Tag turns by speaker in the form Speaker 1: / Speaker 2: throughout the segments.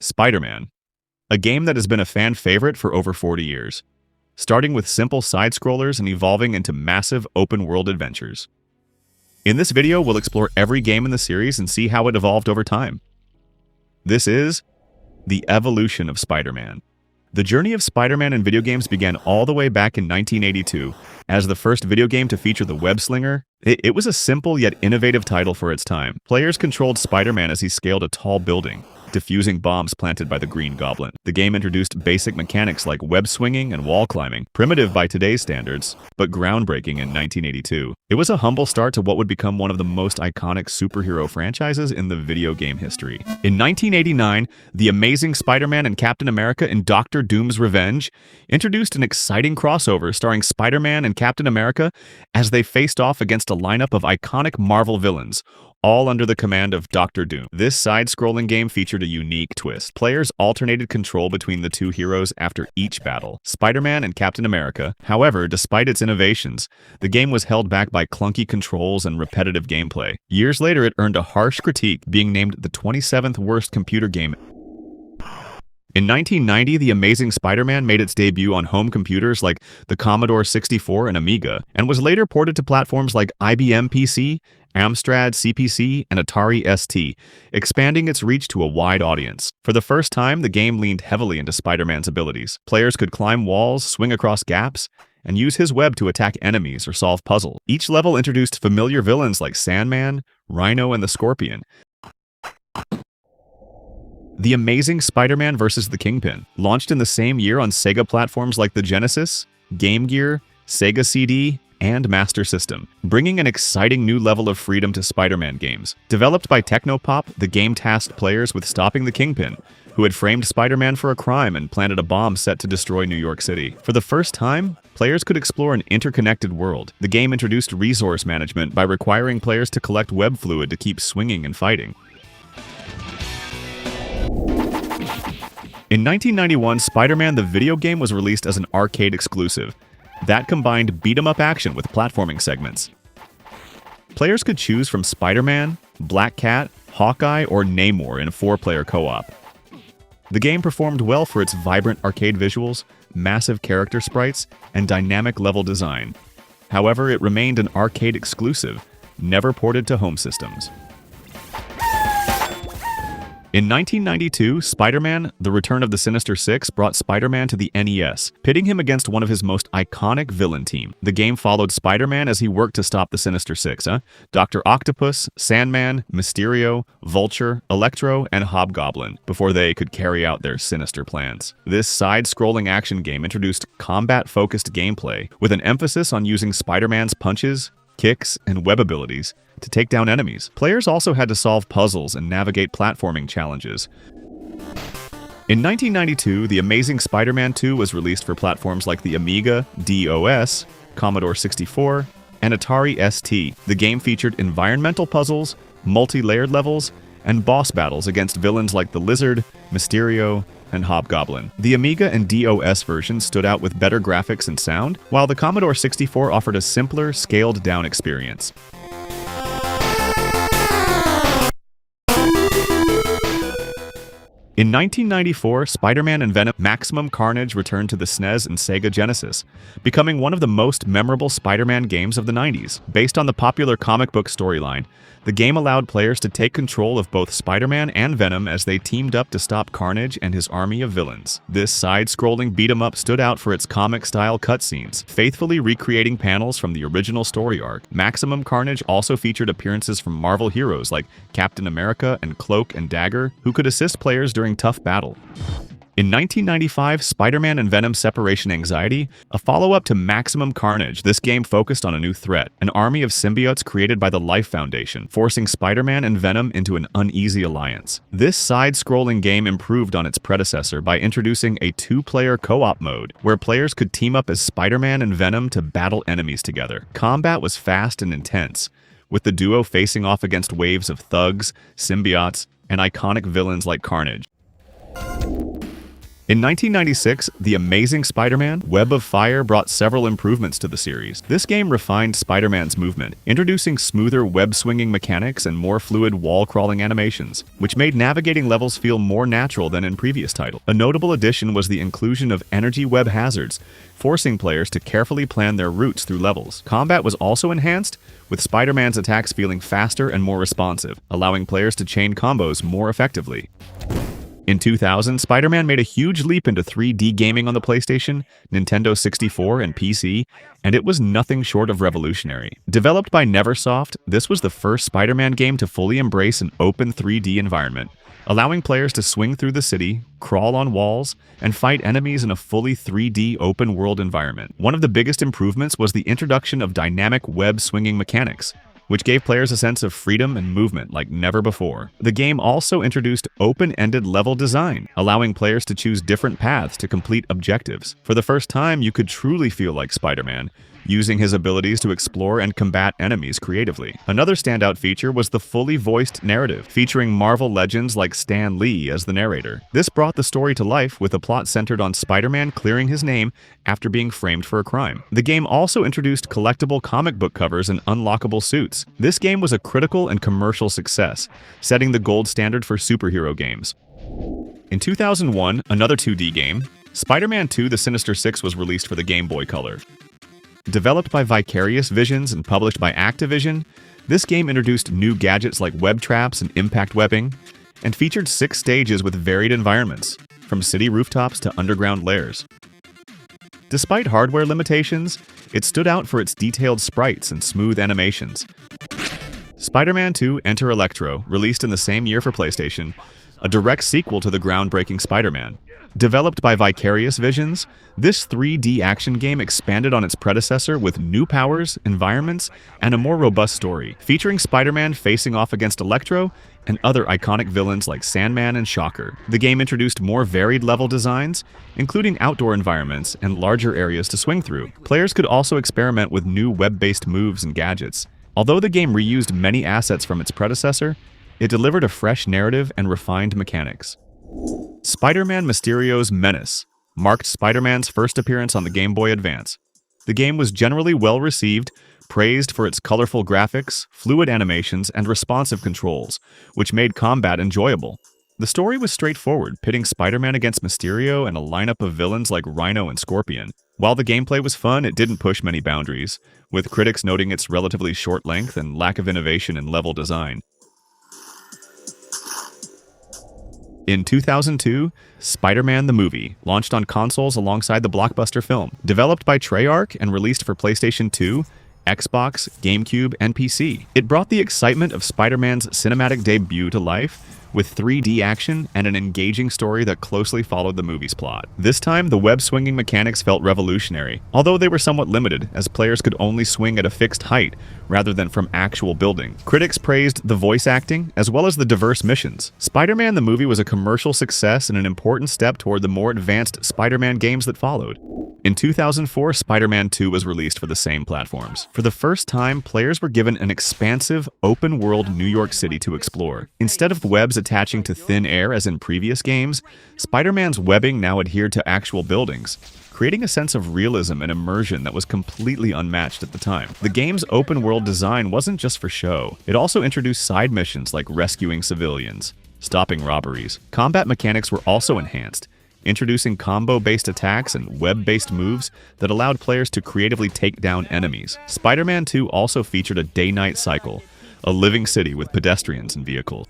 Speaker 1: Spider-Man, a game that has been a fan favorite for over 40 years, starting with simple side-scrollers and evolving into massive open-world adventures. In this video, we'll explore every game in the series and see how it evolved over time. This is the evolution of Spider-Man. The journey of Spider-Man in video games began all the way back in 1982. As the first video game to feature the web slinger, it was a simple yet innovative title for its time. Players controlled Spider-Man as he scaled a tall building, defusing bombs planted by the Green Goblin. The game introduced basic mechanics like web swinging and wall climbing, primitive by today's standards, but groundbreaking in 1982. It was a humble start to what would become one of the most iconic superhero franchises in the video game history. In 1989, The Amazing Spider-Man and Captain America in Doctor Doom's Revenge introduced an exciting crossover starring Spider-Man and Captain America as they faced off against a lineup of iconic Marvel villains, all under the command of Doctor Doom. This side-scrolling game featured a unique twist. Players alternated control between the two heroes after each battle, Spider-Man and Captain America. However, despite its innovations, the game was held back by clunky controls and repetitive gameplay. Years later, it earned a harsh critique, being named the 27th worst computer game. In 1990, The Amazing Spider-Man made its debut on home computers like the Commodore 64 and Amiga, and was later ported to platforms like IBM PC, Amstrad CPC, and Atari ST, expanding its reach to a wide audience. For the first time, the game leaned heavily into Spider-Man's abilities. Players could climb walls, swing across gaps, and use his web to attack enemies or solve puzzles. Each level introduced familiar villains like Sandman, Rhino, and the Scorpion. The Amazing Spider-Man vs. the Kingpin launched in the same year on Sega platforms like the Genesis, Game Gear, Sega CD, and Master System, bringing an exciting new level of freedom to Spider-Man games. Developed by Technopop, the game tasked players with stopping the Kingpin, who had framed Spider-Man for a crime and planted a bomb set to destroy New York City. For the first time, players could explore an interconnected world. The game introduced resource management by requiring players to collect web fluid to keep swinging and fighting. In 1991, Spider-Man the video game was released as an arcade exclusive. That combined beat-em-up action with platforming segments. Players could choose from Spider-Man, Black Cat, Hawkeye, or Namor in a 4-player co-op. The game performed well for its vibrant arcade visuals, massive character sprites, and dynamic level design. However, it remained an arcade exclusive, never ported to home systems. In 1992, Spider-Man: The Return of the Sinister Six brought Spider-Man to the NES, pitting him against one of his most iconic villain team. The game followed Spider-Man as he worked to stop the Sinister Six, Dr. Octopus, Sandman, Mysterio, Vulture, Electro, and Hobgoblin, before they could carry out their sinister plans. This side-scrolling action game introduced combat-focused gameplay, with an emphasis on using Spider-Man's punches, kicks, and web abilities to take down enemies. Players also had to solve puzzles and navigate platforming challenges. In 1992, The Amazing Spider-Man 2 was released for platforms like the Amiga, DOS, Commodore 64, and Atari ST. The game featured environmental puzzles, multi-layered levels, and boss battles against villains like the Lizard, Mysterio, and Hobgoblin. The Amiga and DOS versions stood out with better graphics and sound, while the Commodore 64 offered a simpler, scaled-down experience. In 1994, Spider-Man and Venom: Maximum Carnage returned to the SNES and Sega Genesis, becoming one of the most memorable Spider-Man games of the 90s. Based on the popular comic book storyline, the game allowed players to take control of both Spider-Man and Venom as they teamed up to stop Carnage and his army of villains. This side-scrolling beat-em-up stood out for its comic-style cutscenes, faithfully recreating panels from the original story arc. Maximum Carnage also featured appearances from Marvel heroes like Captain America and Cloak and Dagger, who could assist players during tough battle. In 1995, Spider-Man and Venom: Separation Anxiety, a follow-up to Maximum Carnage. This game focused on a new threat, an army of symbiotes created by the Life Foundation, forcing Spider-Man and Venom into an uneasy alliance. This side-scrolling game improved on its predecessor by introducing a 2-player co-op mode, where players could team up as Spider-Man and Venom to battle enemies together. Combat was fast and intense, with the duo facing off against waves of thugs, symbiotes, and iconic villains like Carnage. In 1996, The Amazing Spider-Man Web of Fire brought several improvements to the series. This game refined Spider-Man's movement, introducing smoother web-swinging mechanics and more fluid wall-crawling animations, which made navigating levels feel more natural than in previous titles. A notable addition was the inclusion of energy web hazards, forcing players to carefully plan their routes through levels. Combat was also enhanced, with Spider-Man's attacks feeling faster and more responsive, allowing players to chain combos more effectively. In 2000, Spider-Man made a huge leap into 3D gaming on the PlayStation, Nintendo 64, and PC, and it was nothing short of revolutionary. Developed by Neversoft, this was the first Spider-Man game to fully embrace an open 3D environment, allowing players to swing through the city, crawl on walls, and fight enemies in a fully 3D open-world environment. One of the biggest improvements was the introduction of dynamic web-swinging mechanics, which gave players a sense of freedom and movement like never before. The game also introduced open-ended level design, allowing players to choose different paths to complete objectives. For the first time, you could truly feel like Spider-Man, using his abilities to explore and combat enemies creatively. Another standout feature was the fully voiced narrative, featuring Marvel legends like Stan Lee as the narrator. This brought the story to life with a plot centered on Spider-Man clearing his name after being framed for a crime. The game also introduced collectible comic book covers and unlockable suits. This game was a critical and commercial success, setting the gold standard for superhero games. In 2001, another 2D game, Spider-Man 2: The Sinister Six was released for the Game Boy Color. Developed by Vicarious Visions and published by Activision, this game introduced new gadgets like web traps and impact webbing, and featured 6 stages with varied environments, from city rooftops to underground lairs. Despite hardware limitations, it stood out for its detailed sprites and smooth animations. Spider-Man 2: Enter Electro, released in the same year for PlayStation, a direct sequel to the groundbreaking Spider-Man. Developed by Vicarious Visions, this 3D action game expanded on its predecessor with new powers, environments, and a more robust story, featuring Spider-Man facing off against Electro and other iconic villains like Sandman and Shocker. The game introduced more varied level designs, including outdoor environments and larger areas to swing through. Players could also experiment with new web-based moves and gadgets. Although the game reused many assets from its predecessor, it delivered a fresh narrative and refined mechanics. Spider-Man Mysterio's Menace marked Spider-Man's first appearance on the Game Boy Advance. The game was generally well received, praised for its colorful graphics, fluid animations, and responsive controls, which made combat enjoyable. The story was straightforward, pitting Spider-Man against Mysterio and a lineup of villains like Rhino and Scorpion. While the gameplay was fun, it didn't push many boundaries, with critics noting its relatively short length and lack of innovation in level design. In 2002, Spider-Man the Movie launched on consoles alongside the blockbuster film. Developed by Treyarch and released for PlayStation 2, Xbox, GameCube, and PC. It brought the excitement of Spider-Man's cinematic debut to life, with 3D action and an engaging story that closely followed the movie's plot. This time, the web-swinging mechanics felt revolutionary, although they were somewhat limited, as players could only swing at a fixed height rather than from actual building. Critics praised the voice acting, as well as the diverse missions. Spider-Man the Movie was a commercial success and an important step toward the more advanced Spider-Man games that followed. In 2004, Spider-Man 2 was released for the same platforms. For the first time, players were given an expansive, open-world New York City to explore. Instead of webs attaching to thin air as in previous games, Spider-Man's webbing now adhered to actual buildings, creating a sense of realism and immersion that was completely unmatched at the time. The game's open-world design wasn't just for show. It also introduced side missions like rescuing civilians, stopping robberies. Combat mechanics were also enhanced, introducing combo-based attacks and web-based moves that allowed players to creatively take down enemies. Spider-Man 2 also featured a day-night cycle, a living city with pedestrians and vehicles.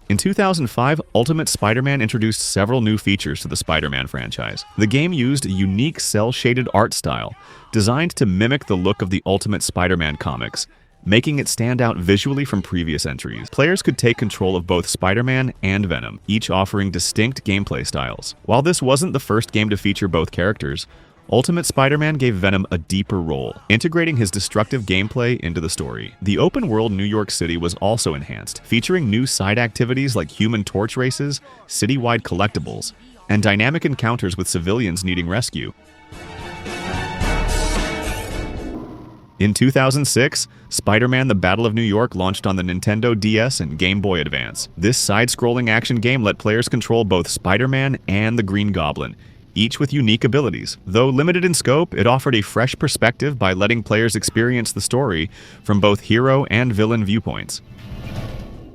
Speaker 1: In 2005, Ultimate Spider-Man introduced several new features to the Spider-Man franchise. The game used a unique cel-shaded art style, designed to mimic the look of the Ultimate Spider-Man comics, making it stand out visually from previous entries. Players could take control of both Spider-Man and Venom, each offering distinct gameplay styles. While this wasn't the first game to feature both characters, Ultimate Spider-Man gave Venom a deeper role, integrating his destructive gameplay into the story. The open-world New York City was also enhanced, featuring new side activities like Human Torch races, citywide collectibles, and dynamic encounters with civilians needing rescue. In 2006, Spider-Man: The Battle of New York launched on the Nintendo DS and Game Boy Advance. This side-scrolling action game let players control both Spider-Man and the Green Goblin, each with unique abilities. Though limited in scope, it offered a fresh perspective by letting players experience the story from both hero and villain viewpoints.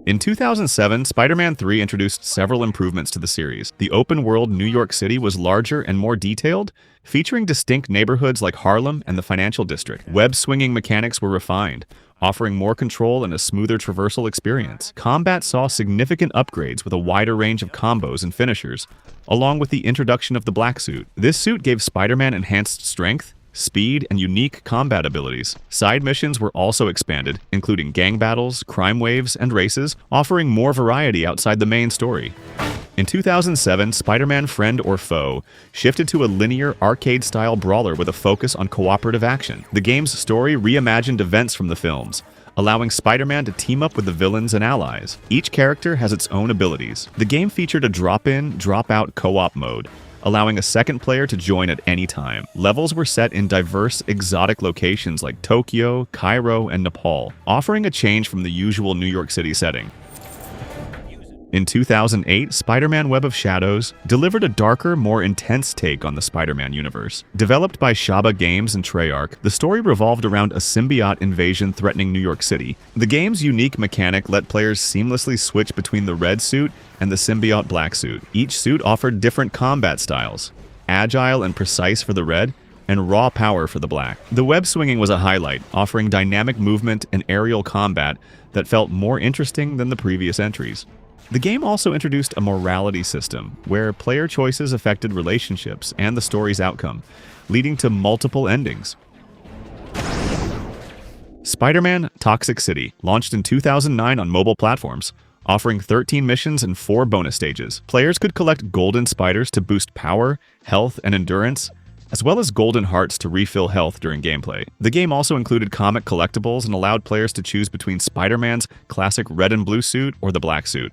Speaker 1: In 2007, Spider-Man 3 introduced several improvements to the series. The open-world New York City was larger and more detailed, featuring distinct neighborhoods like Harlem and the Financial District. Web-swinging mechanics were refined, offering more control and a smoother traversal experience. Combat saw significant upgrades with a wider range of combos and finishers, along with the introduction of the Black Suit. This suit gave Spider-Man enhanced strength, speed, and unique combat abilities. Side missions were also expanded, including gang battles, crime waves, and races, offering more variety outside the main story. In 2007, Spider-Man Friend or Foe shifted to a linear, arcade-style brawler with a focus on cooperative action. The game's story reimagined events from the films, allowing Spider-Man to team up with the villains and allies. Each character has its own abilities. The game featured a drop-in, drop-out co-op mode, allowing a second player to join at any time. Levels were set in diverse, exotic locations like Tokyo, Cairo, and Nepal, offering a change from the usual New York City setting. In 2008, Spider-Man Web of Shadows delivered a darker, more intense take on the Spider-Man universe. Developed by Shaba Games and Treyarch, the story revolved around a symbiote invasion threatening New York City. The game's unique mechanic let players seamlessly switch between the red suit and the symbiote black suit. Each suit offered different combat styles, agile and precise for the red, and raw power for the black. The web swinging was a highlight, offering dynamic movement and aerial combat that felt more interesting than the previous entries. The game also introduced a morality system, where player choices affected relationships and the story's outcome, leading to multiple endings. Spider-Man: Toxic City launched in 2009 on mobile platforms, offering 13 missions and 4 bonus stages. Players could collect golden spiders to boost power, health, and endurance, as well as golden hearts to refill health during gameplay. The game also included comic collectibles and allowed players to choose between Spider-Man's classic red and blue suit or the black suit.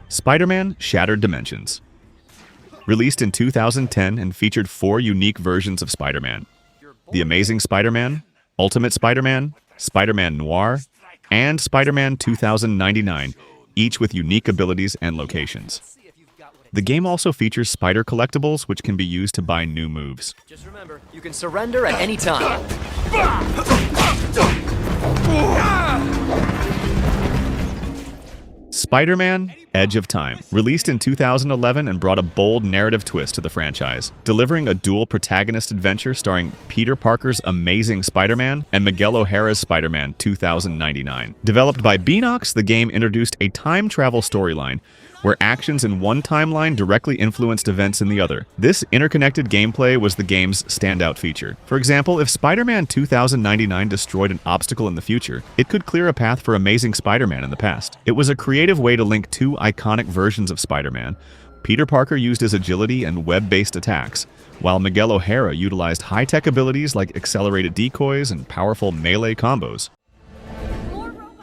Speaker 1: Spider-Man: Shattered Dimensions released in 2010 and featured 4 unique versions of Spider-Man: The Amazing Spider-Man, Ultimate Spider-Man, Spider-Man Noir, and Spider-Man 2099, each with unique abilities and locations. The game also features spider collectibles, which can be used to buy new moves.
Speaker 2: Just remember, you can surrender at any time.
Speaker 1: Spider-Man: Edge of Time released in 2011 and brought a bold narrative twist to the franchise, delivering a dual protagonist adventure starring Peter Parker's Amazing Spider-Man and Miguel O'Hara's Spider-Man 2099. Developed by Beanox, the game introduced a time travel storyline where actions in one timeline directly influenced events in the other. This interconnected gameplay was the game's standout feature. For example, if Spider-Man 2099 destroyed an obstacle in the future, it could clear a path for Amazing Spider-Man in the past. It was a creative way to link 2 iconic versions of Spider-Man. Peter Parker used his agility and web-based attacks, while Miguel O'Hara utilized high-tech abilities like accelerated decoys and powerful melee combos.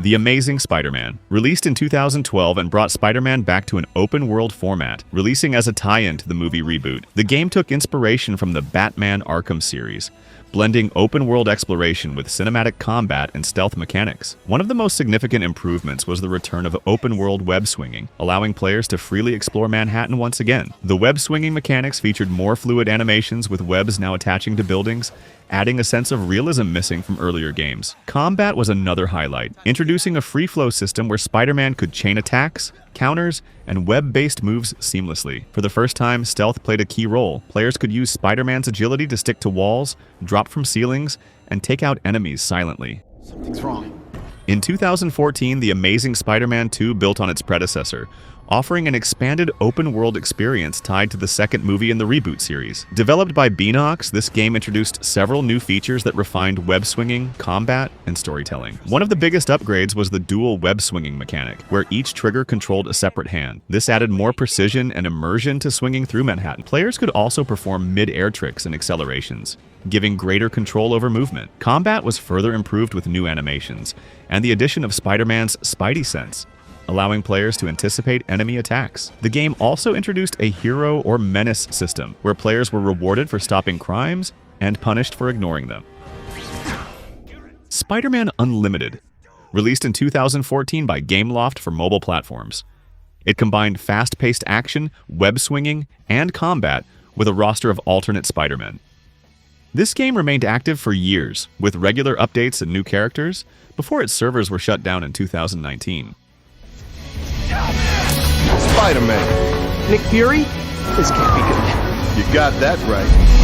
Speaker 1: The Amazing Spider-Man released in 2012 and brought Spider-Man back to an open-world format, releasing as a tie-in to the movie reboot. The game took inspiration from the Batman Arkham series, blending open-world exploration with cinematic combat and stealth mechanics. One of the most significant improvements was the return of open-world web-swinging, allowing players to freely explore Manhattan once again. The web-swinging mechanics featured more fluid animations, with webs now attaching to buildings, adding a sense of realism missing from earlier games. Combat was another highlight, introducing a free-flow system where Spider-Man could chain attacks, counters, and web-based moves seamlessly. For the first time, stealth played a key role. Players could use Spider-Man's agility to stick to walls, drop from ceilings, and take out enemies silently.
Speaker 3: Something's wrong.
Speaker 1: In 2014, The Amazing Spider-Man 2 built on its predecessor, offering an expanded open-world experience tied to the second movie in the reboot series. Developed by Beanox, this game introduced several new features that refined web-swinging, combat, and storytelling. One of the biggest upgrades was the dual web-swinging mechanic, where each trigger controlled a separate hand. This added more precision and immersion to swinging through Manhattan. Players could also perform mid-air tricks and accelerations, giving greater control over movement. Combat was further improved with new animations, and the addition of Spider-Man's Spidey sense, allowing players to anticipate enemy attacks. The game also introduced a hero or menace system, where players were rewarded for stopping crimes and punished for ignoring them. Spider-Man Unlimited, released in 2014 by Gameloft for mobile platforms. It combined fast-paced action, web-swinging, and combat with a roster of alternate Spider-Men. This game remained active for years, with regular updates and new characters, before its servers were shut down in 2019.
Speaker 3: Spider-Man.
Speaker 4: Nick Fury? This can't be good.
Speaker 3: You got that right.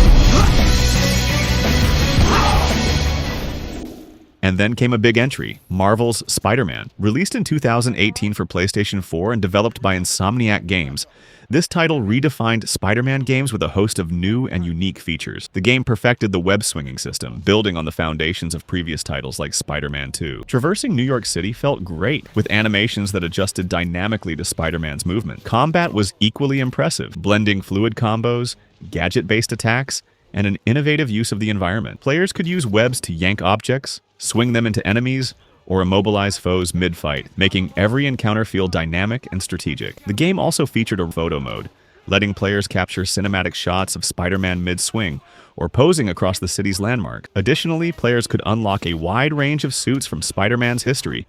Speaker 1: And then came a big entry, Marvel's Spider-Man. Released in 2018 for PlayStation 4 and developed by Insomniac Games, this title redefined Spider-Man games with a host of new and unique features. The game perfected the web-swinging system, building on the foundations of previous titles like Spider-Man 2. Traversing New York City felt great, with animations that adjusted dynamically to Spider-Man's movement. Combat was equally impressive, blending fluid combos, gadget-based attacks, and an innovative use of the environment. Players could use webs to yank objects, swing them into enemies, or immobilize foes mid-fight, making every encounter feel dynamic and strategic. The game also featured a photo mode, letting players capture cinematic shots of Spider-Man mid-swing or posing across the city's landmark. Additionally, players could unlock a wide range of suits from Spider-Man's history.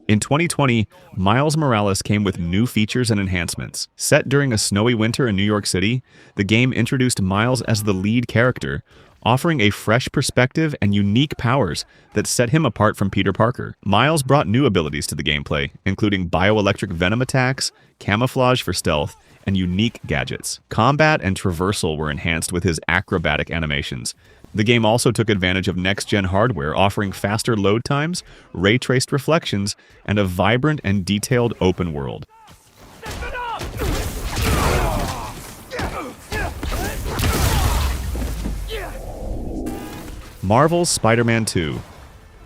Speaker 1: In 2020, Miles Morales came with new features and enhancements. Set during a snowy winter in New York City, the game introduced Miles as the lead character, offering a fresh perspective and unique powers that set him apart from Peter Parker. Miles brought new abilities to the gameplay, including bioelectric venom attacks, camouflage for stealth, and unique gadgets. Combat and traversal were enhanced with his acrobatic animations. The game also took advantage of next-gen hardware, offering faster load times, ray-traced reflections, and a vibrant and detailed open world. Marvel's Spider-Man 2,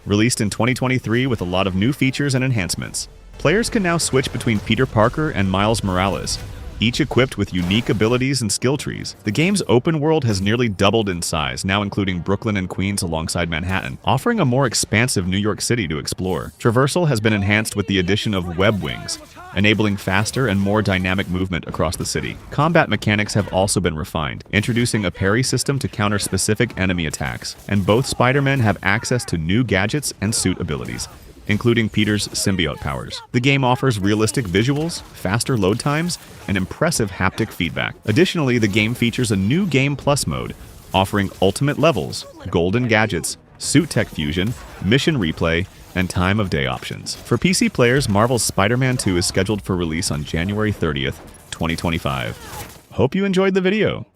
Speaker 1: released in 2023 with a lot of new features and enhancements. Players can now switch between Peter Parker and Miles Morales, each equipped with unique abilities and skill trees. The game's open world has nearly doubled in size, now including Brooklyn and Queens alongside Manhattan, offering a more expansive New York City to explore. Traversal has been enhanced with the addition of web wings, enabling faster and more dynamic movement across the city. Combat mechanics have also been refined, introducing a parry system to counter specific enemy attacks, and both Spider-Men have access to new gadgets and suit abilities, including Peter's symbiote powers. The game offers realistic visuals, faster load times, and impressive haptic feedback. Additionally, the game features a new Game Plus mode, offering ultimate levels, golden gadgets, suit tech fusion, mission replay, and time of day options. For PC players, Marvel's Spider-Man 2 is scheduled for release on January 30th, 2025. Hope you enjoyed the video.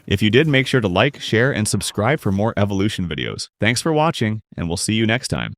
Speaker 1: If you did, make sure to like, share, and subscribe for more Evolution videos. Thanks for watching, and we'll see you next time.